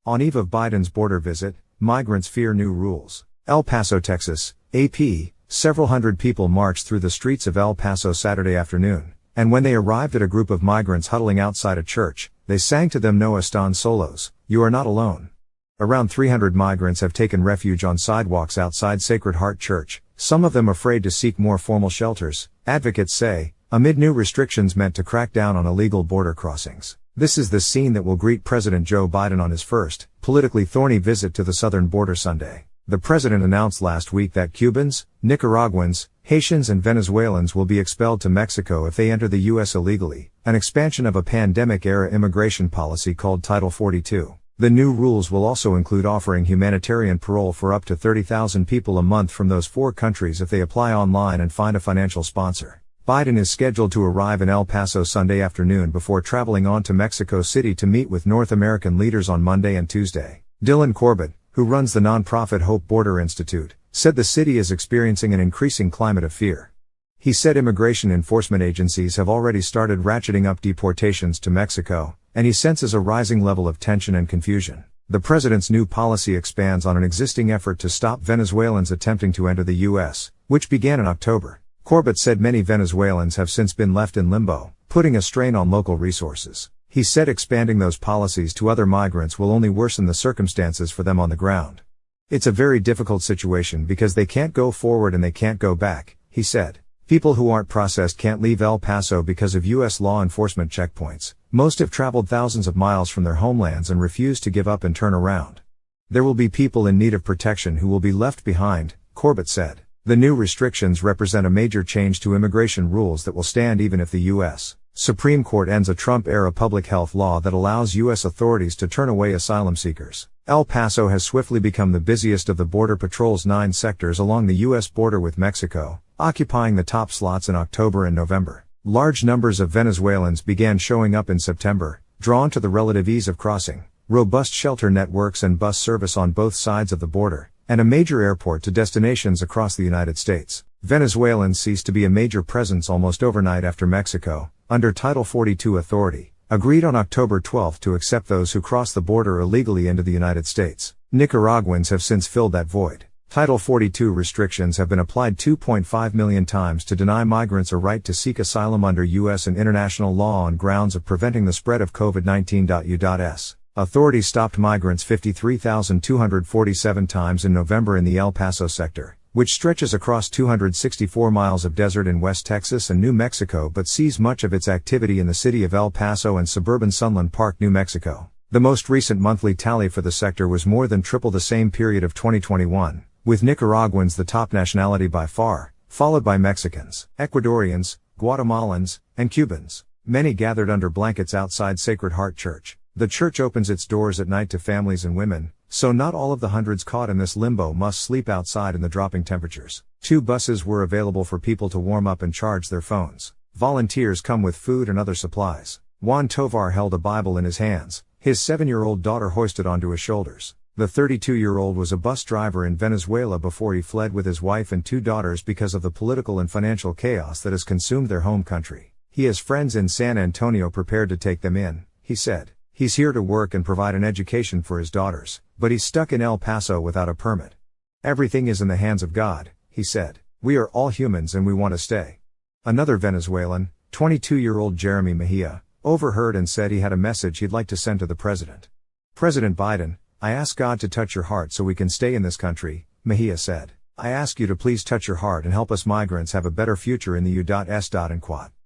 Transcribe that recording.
On eve of Biden's border visit, migrants fear new rules. El Paso, Texas, AP, several hundred people marched through the streets of El Paso Saturday afternoon, and when they arrived at a group of migrants huddling outside a church, they sang to them no estan solos, you are not alone. Around 300 migrants have taken refuge on sidewalks outside Sacred Heart Church, some of them afraid to seek more formal shelters, advocates say, amid new restrictions meant to crack down on illegal border crossings. This is the scene that will greet President Joe Biden on his first, politically thorny visit to the southern border Sunday. The president announced last week that Cubans, Nicaraguans, Haitians and Venezuelans will be expelled to Mexico if they enter the U.S. illegally, an expansion of a pandemic-era immigration policy called Title 42. The new rules will also include offering humanitarian parole for up to 30,000 people a month from those 4 countries if they apply online and find a financial sponsor. Biden is scheduled to arrive in El Paso Sunday afternoon before traveling on to Mexico City to meet with North American leaders on Monday and Tuesday. Dylan Corbett, who runs the nonprofit Hope Border Institute, said the city is experiencing an increasing climate of fear. He said immigration enforcement agencies have already started ratcheting up deportations to Mexico, and he senses a rising level of tension and confusion. The president's new policy expands on an existing effort to stop Venezuelans attempting to enter the U.S., which began in October. Corbett said many Venezuelans have since been left in limbo, putting a strain on local resources. He said expanding those policies to other migrants will only worsen the circumstances for them on the ground. It's a very difficult situation because they can't go forward and they can't go back, he said. People who aren't processed can't leave El Paso because of U.S. law enforcement checkpoints. Most have traveled thousands of miles from their homelands and refuse to give up and turn around. There will be people in need of protection who will be left behind, Corbett said. The new restrictions represent a major change to immigration rules that will stand even if the U.S. Supreme Court ends a Trump-era public health law that allows U.S. authorities to turn away asylum seekers. El Paso has swiftly become the busiest of the Border Patrol's 9 sectors along the U.S. border with Mexico, occupying the top slots in October and November. Large numbers of Venezuelans began showing up in September, drawn to the relative ease of crossing, robust shelter networks and bus service on both sides of the border, and a major airport to destinations across the United States. Venezuelans ceased to be a major presence almost overnight after Mexico, under Title 42 authority, agreed on October 12 to accept those who cross the border illegally into the United States. Nicaraguans have since filled that void. Title 42 restrictions have been applied 2.5 million times to deny migrants a right to seek asylum under U.S. and international law on grounds of preventing the spread of COVID-19. U.S. authorities stopped migrants 53,247 times in November in the El Paso sector, which stretches across 264 miles of desert in West Texas and New Mexico but sees much of its activity in the city of El Paso and suburban Sunland Park, New Mexico. The most recent monthly tally for the sector was more than triple the same period of 2021. With Nicaraguans the top nationality by far, followed by Mexicans, Ecuadorians, Guatemalans, and Cubans. Many gathered under blankets outside Sacred Heart Church. The church opens its doors at night to families and women, so not all of the hundreds caught in this limbo must sleep outside in the dropping temperatures. 2 buses were available for people to warm up and charge their phones. Volunteers come with food and other supplies. Juan Tovar held a Bible in his hands, his 7-year-old daughter hoisted onto his shoulders. The 32-year-old was a bus driver in Venezuela before he fled with his wife and 2 daughters because of the political and financial chaos that has consumed their home country. He has friends in San Antonio prepared to take them in, he said. He's here to work and provide an education for his daughters, but he's stuck in El Paso without a permit. Everything is in the hands of God, he said. We are all humans and we want to stay. Another Venezuelan, 22-year-old Jeremy Mejia, overheard and said he had a message he'd like to send to the president. President Biden, I ask God to touch your heart so we can stay in this country, Mejia said. I ask you to please touch your heart and help us migrants have a better future in the U.S. and quote.